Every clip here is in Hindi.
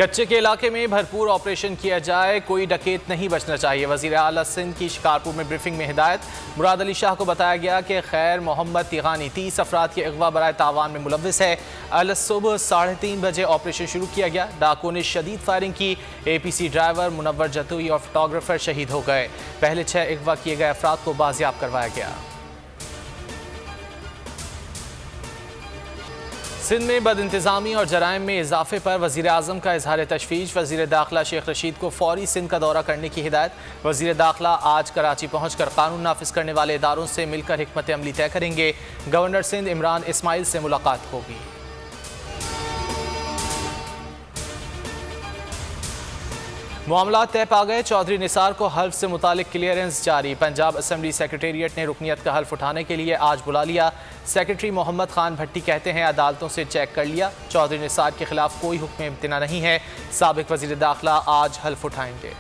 कच्चे के इलाके में भरपूर ऑपरेशन किया जाए, कोई डकैत नहीं बचना चाहिए। वज़ीर आला सिंध की शिकारपुर में ब्रीफिंग में हिदायत। मुराद अली शाह को बताया गया कि खैर मोहम्मद तिगानी 30 अफराद के अगवा बराए तावान में मुलव्विस है। अल सुबह 3:30 बजे ऑपरेशन शुरू किया गया। डाकुओं ने शदीद फायरिंग की। APC ड्राइवर मुनव्वर जतुई और फोटोग्राफर शहीद हो गए। पहले 6 अगवा किए गए अफराद को बाजियाब करवाया गया। सिंध में बदइंतज़ामी और जराइम में इजाफे पर वज़ीर आज़म का इजहार तशवीश। वज़ीर दाखिला शेख रशीद को फौरी सिंध का दौरा करने की हिदायत। वज़ीर दाखिला आज कराची पहुंचकर कानून नाफिज करने वाले इदारों से मिलकर हिकमत अमली तय करेंगे। गवर्नर सिंध इमरान इस्माइल से मुलाकात होगी। मामला तय पा गए। चौधरी निसार को हल्फ से मुतालिक क्लियरेंस जारी। पंजाब असम्बली सेक्रेटेरिएट ने रुकनियत का हल्फ उठाने के लिए आज बुला लिया। सेक्रेटरी मोहम्मद खान भट्टी कहते हैं अदालतों से चेक कर लिया, चौधरी निसार के खिलाफ कोई हुक्म इम्तना नहीं है। साबिक वजीर दाखिला आज हल्फ उठाएंगे।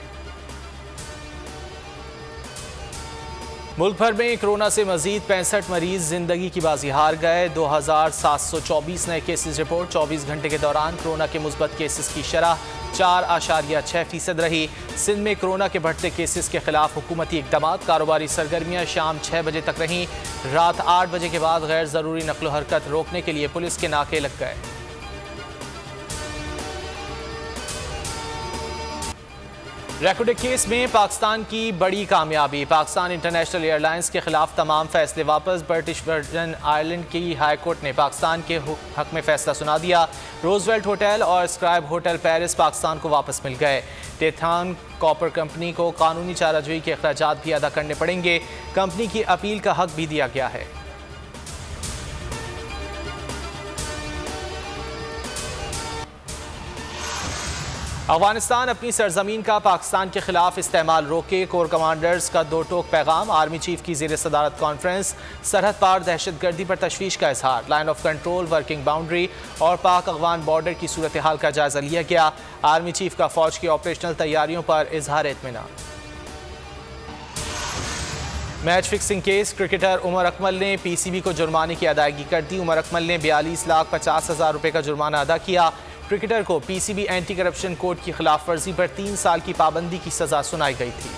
मुल्क भर में कोरोना से मजीद 65 मरीज जिंदगी की बाजी हार गए। 2724 नए केसेस रिपोर्ट। 24 घंटे के दौरान कोरोना के मुस्बत केसेस की शरह 4.6% रही। सिंध में कोरोना के बढ़ते केसेस के खिलाफ हुकूमती इक़दामात। कारोबारी सरगर्मियां शाम 6 बजे तक रहीं। रात 8 बजे के बाद गैर ज़रूरी नकलो हरकत रोकने के लिए पुलिस के नाके लग गए। रैकोडिक केस में पाकिस्तान की बड़ी कामयाबी। पाकिस्तान इंटरनेशनल एयरलाइंस के खिलाफ तमाम फैसले वापस। ब्रिटिश वर्जन आयरलैंड की हाई कोर्ट ने पाकिस्तान के हक में फैसला सुना दिया। रोजवेल्ट होटल और स्क्राइब होटल पेरिस पाकिस्तान को वापस मिल गए। टेथान कॉपर कंपनी को कानूनी चाराजोई के अखराजात भी अदा करने पड़ेंगे। कंपनी की अपील का हक भी दिया गया है। अफगानिस्तान अपनी सरजमीन का पाकिस्तान के खिलाफ इस्तेमाल रोके। कोर कमांडर्स का 2 टोक पैगाम। आर्मी चीफ की ज़ेर सदारत कॉन्फ्रेंस। सरहद पार दहशतगर्दी पर तशवीश का इजहार। Line of control, working boundary और पाक अफगान बॉर्डर की सूरत हाल का जायजा लिया गया। आर्मी चीफ का फौज की ऑपरेशनल तैयारियों पर इजहार इत्मीनान। Match fixing case. Cricketer Umar Akmal ने PCB को जुर्माने की अदायगी कर दी। उमर अकमल ने 42,50,000 रुपये का जुर्माना अदा किया। क्रिकेटर को PCB एंटी करप्शन कोड की खिलाफ वर्जी पर 3 साल की पाबंदी की सजा सुनाई गई थी।